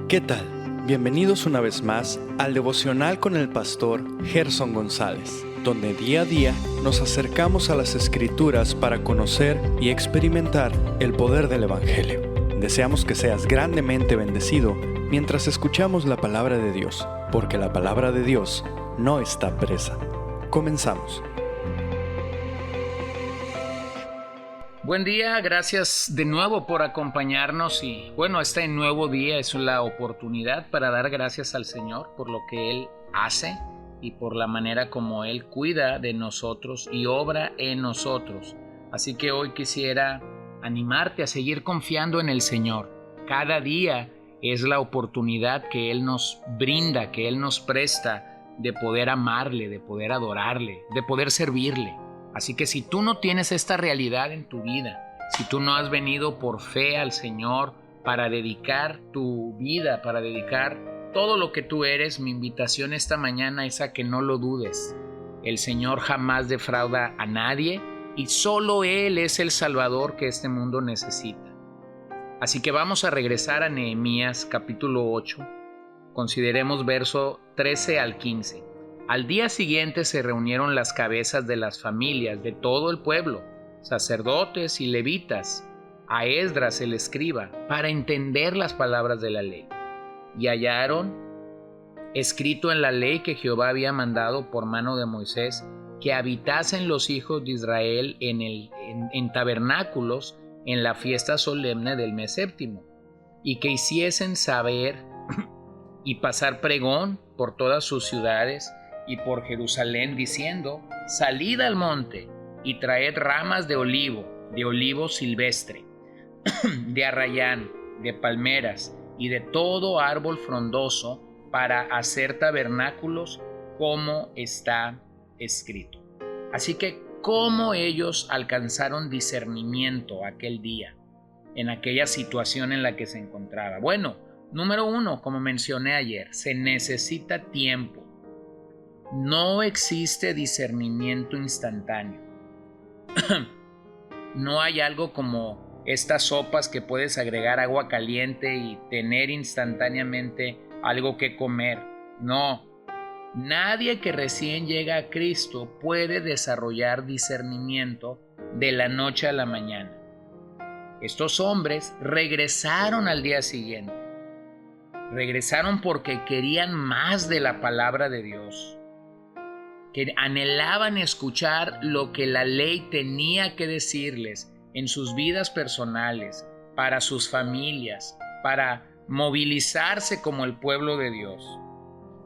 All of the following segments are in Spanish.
¿Qué tal? Bienvenidos una vez más al devocional con el pastor Gerson González, donde día a día nos acercamos a las Escrituras para conocer y experimentar el poder del Evangelio. Deseamos que seas grandemente bendecido mientras escuchamos la palabra de Dios, porque la palabra de Dios no está presa. Comenzamos. Buen día, gracias de nuevo por acompañarnos y este nuevo día es la oportunidad para dar gracias al Señor por lo que Él hace y por la manera como Él cuida de nosotros y obra en nosotros. Así que hoy quisiera animarte a seguir confiando en el Señor. Cada día es la oportunidad que Él nos brinda, que Él nos presta de poder amarle, de poder adorarle, de poder servirle. Así que si tú no tienes esta realidad en tu vida, si tú no has venido por fe al Señor para dedicar tu vida, para dedicar todo lo que tú eres, mi invitación esta mañana es a que no lo dudes. El Señor jamás defrauda a nadie y solo Él es el Salvador que este mundo necesita. Así que vamos a regresar a Nehemías capítulo 8. Consideremos verso 13 al 15. Al día siguiente se reunieron las cabezas de las familias de todo el pueblo, sacerdotes y levitas, a Esdras el escriba, para entender las palabras de la ley. Y hallaron escrito en la ley que Jehová había mandado por mano de Moisés, que habitasen los hijos de Israel en tabernáculos en la fiesta solemne del mes séptimo, y que hiciesen saber y pasar pregón por todas sus ciudades y por Jerusalén, diciendo: salid al monte y traed ramas de olivo silvestre, de arrayán, de palmeras y de todo árbol frondoso, para hacer tabernáculos, como está escrito. Así que, ¿cómo ellos alcanzaron discernimiento aquel día, en aquella situación en la que se encontraba? Bueno, número 1, como mencioné ayer, se necesita tiempo. No existe discernimiento instantáneo. No hay algo como estas sopas que puedes agregar agua caliente y tener instantáneamente algo que comer. No. Nadie que recién llega a Cristo puede desarrollar discernimiento de la noche a la mañana. Estos hombres regresaron al día siguiente. Regresaron porque querían más de la palabra de Dios, que anhelaban escuchar lo que la ley tenía que decirles en sus vidas personales, para sus familias, para movilizarse como el pueblo de Dios.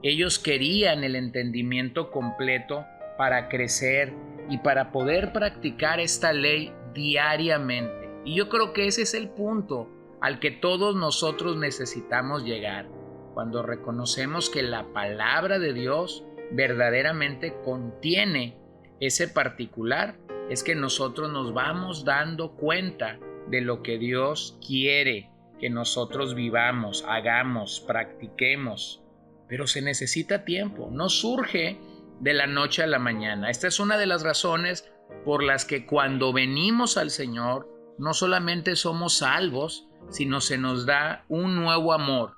Ellos querían el entendimiento completo para crecer y para poder practicar esta ley diariamente. Y yo creo que ese es el punto al que todos nosotros necesitamos llegar, cuando reconocemos que la palabra de Dios verdaderamente contiene ese particular, es que nosotros nos vamos dando cuenta de lo que Dios quiere que nosotros vivamos, hagamos, practiquemos. Pero se necesita tiempo, no surge de la noche a la mañana. Esta es una de las razones por las que cuando venimos al Señor, no solamente somos salvos, sino se nos da un nuevo amor.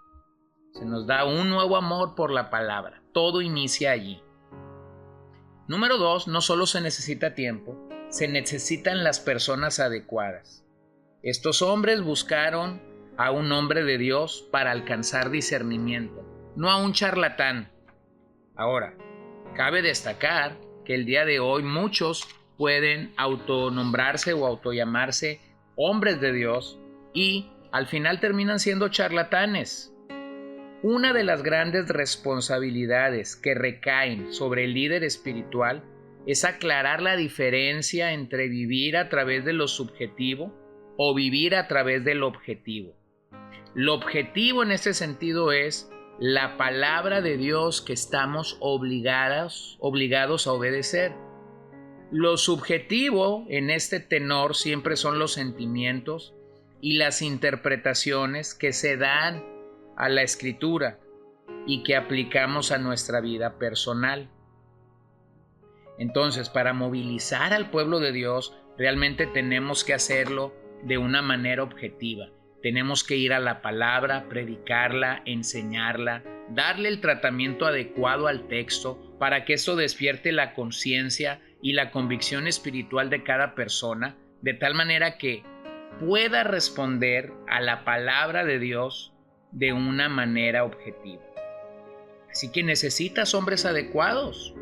Se nos da un nuevo amor por la palabra. Todo inicia allí. Número 2, no solo se necesita tiempo, se necesitan las personas adecuadas. Estos hombres buscaron a un hombre de Dios para alcanzar discernimiento, no a un charlatán. Ahora, cabe destacar que el día de hoy muchos pueden autonombrarse o autollamarse hombres de Dios y al final terminan siendo charlatanes. Una de las grandes responsabilidades que recaen sobre el líder espiritual es aclarar la diferencia entre vivir a través de lo subjetivo o vivir a través del objetivo. Lo objetivo en este sentido es la palabra de Dios que estamos obligados a obedecer. Lo subjetivo en este tenor siempre son los sentimientos y las interpretaciones que se dan a la Escritura y que aplicamos a nuestra vida personal. Entonces, para movilizar al pueblo de Dios, realmente tenemos que hacerlo de una manera objetiva. Tenemos que ir a la palabra, predicarla, enseñarla, darle el tratamiento adecuado al texto para que esto despierte la conciencia y la convicción espiritual de cada persona, de tal manera que pueda responder a la palabra de Dios de una manera objetiva. Así que necesitas hombres adecuados.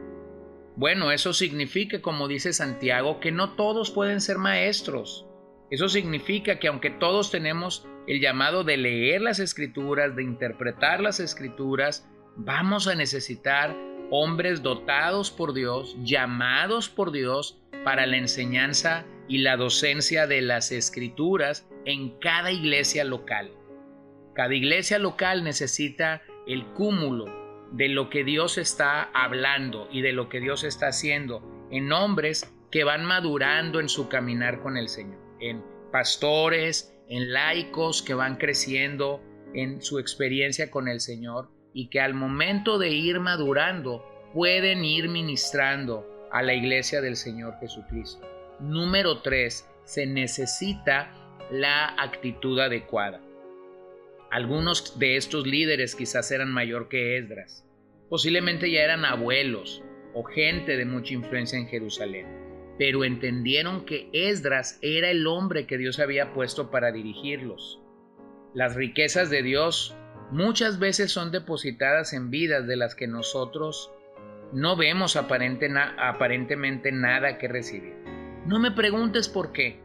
Bueno, eso significa, como dice Santiago, que no todos pueden ser maestros. Eso significa que aunque todos tenemos el llamado de leer las Escrituras, de interpretar las Escrituras, vamos a necesitar hombres dotados por Dios, llamados por Dios para la enseñanza y la docencia de las Escrituras en cada iglesia local. Cada iglesia local necesita el cúmulo de lo que Dios está hablando y de lo que Dios está haciendo en hombres que van madurando en su caminar con el Señor, en pastores, en laicos que van creciendo en su experiencia con el Señor y que al momento de ir madurando pueden ir ministrando a la iglesia del Señor Jesucristo. Número 3, se necesita la actitud adecuada. Algunos de estos líderes quizás eran mayor que Esdras. Posiblemente ya eran abuelos o gente de mucha influencia en Jerusalén. Pero entendieron que Esdras era el hombre que Dios había puesto para dirigirlos. Las riquezas de Dios muchas veces son depositadas en vidas de las que nosotros no vemos aparentemente nada que recibir. No me preguntes por qué,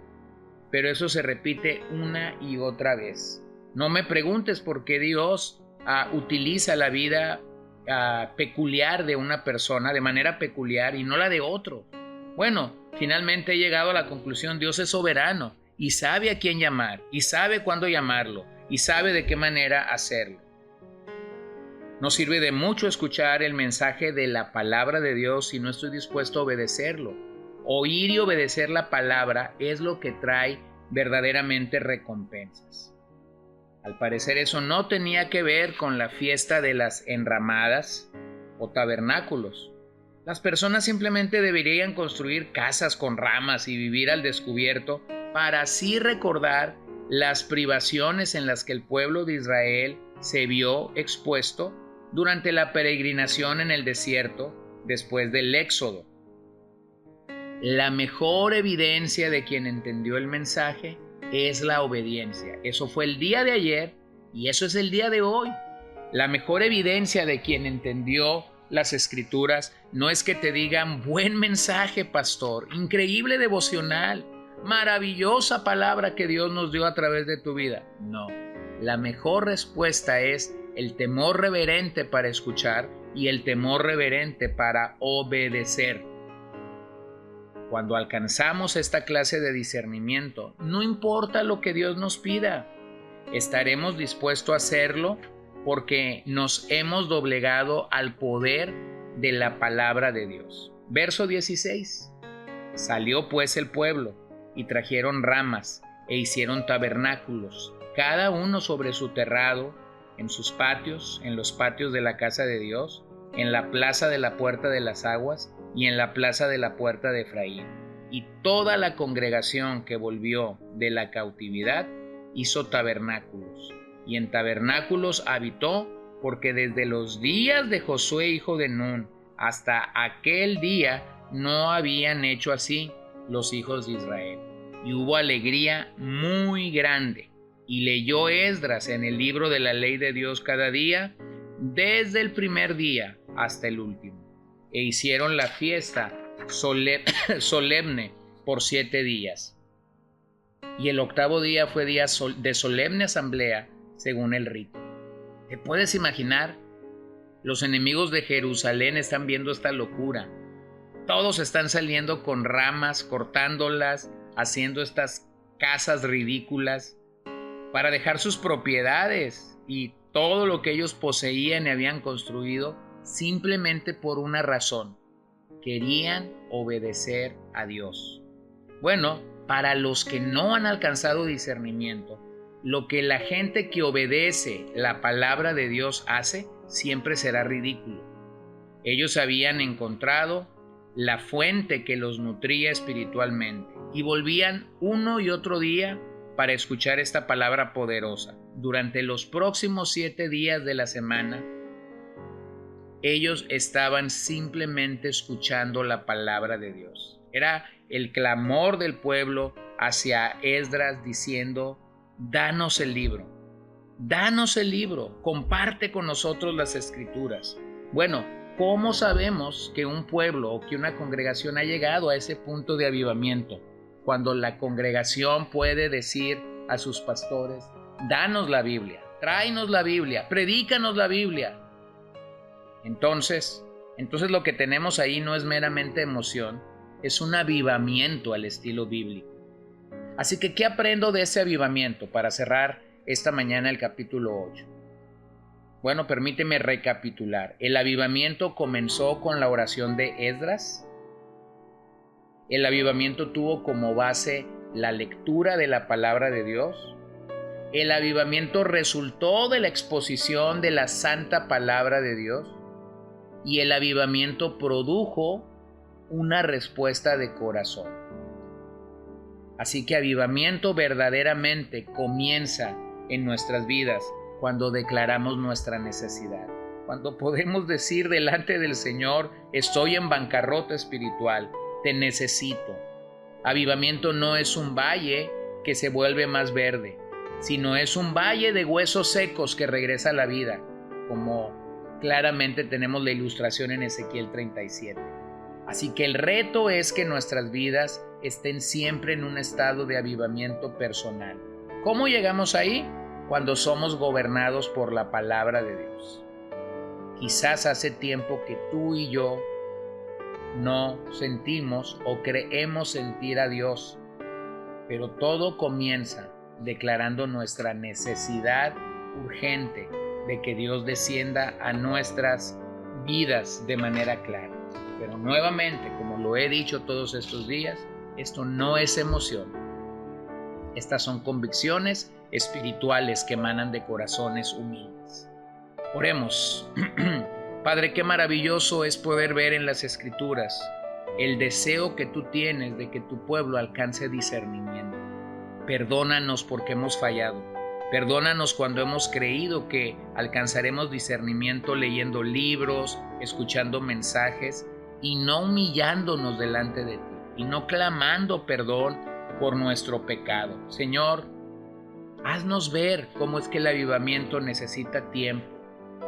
pero eso se repite una y otra vez. No me preguntes por qué Dios utiliza la vida peculiar de una persona de manera peculiar y no la de otro. Bueno, finalmente he llegado a la conclusión: Dios es soberano y sabe a quién llamar, y sabe cuándo llamarlo, y sabe de qué manera hacerlo. No sirve de mucho escuchar el mensaje de la palabra de Dios si no estoy dispuesto a obedecerlo. Oír y obedecer la palabra es lo que trae verdaderamente recompensas. Al parecer eso no tenía que ver con la fiesta de las enramadas o tabernáculos. Las personas simplemente deberían construir casas con ramas y vivir al descubierto para así recordar las privaciones en las que el pueblo de Israel se vio expuesto durante la peregrinación en el desierto después del Éxodo. La mejor evidencia de quien entendió el mensaje es la obediencia. Eso fue el día de ayer y eso es el día de hoy. La mejor evidencia de quien entendió las Escrituras no es que te digan: buen mensaje, pastor, increíble devocional, maravillosa palabra que Dios nos dio a través de tu vida. No, la mejor respuesta es el temor reverente para escuchar y el temor reverente para obedecer. Cuando alcanzamos esta clase de discernimiento, no importa lo que Dios nos pida, estaremos dispuestos a hacerlo porque nos hemos doblegado al poder de la palabra de Dios. Verso 16. Salió pues el pueblo y trajeron ramas e hicieron tabernáculos, cada uno sobre su terrado, en sus patios, en los patios de la casa de Dios, en la plaza de la puerta de las aguas y en la plaza de la puerta de Efraín. Y toda la congregación que volvió de la cautividad hizo tabernáculos, y en tabernáculos habitó, porque desde los días de Josué hijo de Nun hasta aquel día no habían hecho así los hijos de Israel. Y hubo alegría muy grande, y leyó Esdras en el libro de la ley de Dios cada día, desde el primer día hasta el último. E hicieron la fiesta solemne por 7 días. Y el 8º día fue día de solemne asamblea según el rito. ¿Te puedes imaginar? Los enemigos de Jerusalén están viendo esta locura. Todos están saliendo con ramas, cortándolas, haciendo estas casas ridículas para dejar sus propiedades y todo lo que ellos poseían y habían construido simplemente por una razón: querían obedecer a Dios. Bueno, para los que no han alcanzado discernimiento, lo que la gente que obedece la palabra de Dios hace siempre será ridículo. Ellos habían encontrado la fuente que los nutría espiritualmente y volvían uno y otro día para escuchar esta palabra poderosa. Durante los próximos 7 días de la semana, ellos estaban simplemente escuchando la palabra de Dios. Era el clamor del pueblo hacia Esdras diciendo: danos el libro, comparte con nosotros las escrituras. Bueno, ¿cómo sabemos que un pueblo o que una congregación ha llegado a ese punto de avivamiento? Cuando la congregación puede decir a sus pastores: danos la Biblia, tráenos la Biblia, predícanos la Biblia. Entonces lo que tenemos ahí no es meramente emoción, es un avivamiento al estilo bíblico. Así que, ¿qué aprendo de ese avivamiento para cerrar esta mañana el capítulo 8? Bueno, permíteme recapitular. El avivamiento comenzó con la oración de Esdras. El avivamiento tuvo como base la lectura de la palabra de Dios. El avivamiento resultó de la exposición de la santa palabra de Dios. Y el avivamiento produjo una respuesta de corazón. Así que avivamiento verdaderamente comienza en nuestras vidas cuando declaramos nuestra necesidad. Cuando podemos decir delante del Señor: estoy en bancarrota espiritual, te necesito. Avivamiento no es un valle que se vuelve más verde, sino es un valle de huesos secos que regresa a la vida, como claramente tenemos la ilustración en Ezequiel 37. Así que el reto es que nuestras vidas estén siempre en un estado de avivamiento personal. ¿Cómo llegamos ahí? Cuando somos gobernados por la palabra de Dios. Quizás hace tiempo que tú y yo no sentimos o creemos sentir a Dios, pero todo comienza declarando nuestra necesidad urgente de que Dios descienda a nuestras vidas de manera clara. Pero nuevamente, como lo he dicho todos estos días, esto no es emoción. Estas son convicciones espirituales que emanan de corazones humildes. Oremos. Padre, qué maravilloso es poder ver en las Escrituras el deseo que tú tienes de que tu pueblo alcance discernimiento. Perdónanos porque hemos fallado. Perdónanos cuando hemos creído que alcanzaremos discernimiento leyendo libros, escuchando mensajes y no humillándonos delante de ti y no clamando perdón por nuestro pecado. Señor, haznos ver cómo es que el avivamiento necesita tiempo,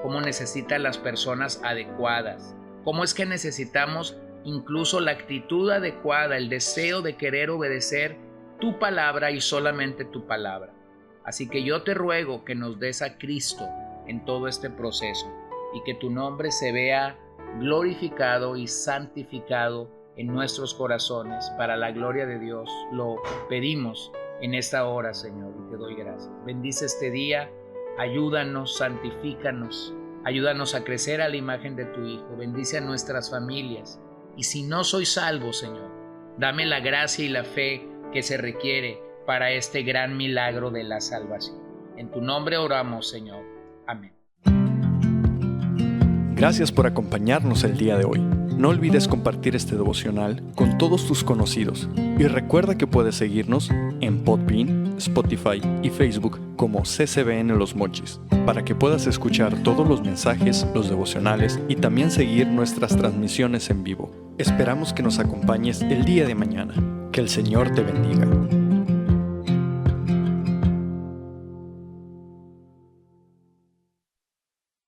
cómo necesita las personas adecuadas, cómo es que necesitamos incluso la actitud adecuada, el deseo de querer obedecer tu palabra y solamente tu palabra. Así que yo te ruego que nos des a Cristo en todo este proceso y que tu nombre se vea glorificado y santificado en nuestros corazones para la gloria de Dios. Lo pedimos en esta hora, Señor, y te doy gracias. Bendice este día, ayúdanos, santifícanos, ayúdanos a crecer a la imagen de tu Hijo. Bendice a nuestras familias. Y si no soy salvo, Señor, dame la gracia y la fe que se requiere para este gran milagro de la salvación. En tu nombre oramos, Señor. Amén. Gracias por acompañarnos el día de hoy. No olvides compartir este devocional con todos tus conocidos y recuerda que puedes seguirnos en Podbean, Spotify y Facebook como CCBN Los Mochis para que puedas escuchar todos los mensajes, los devocionales y también seguir nuestras transmisiones en vivo. Esperamos que nos acompañes el día de mañana. Que el Señor te bendiga.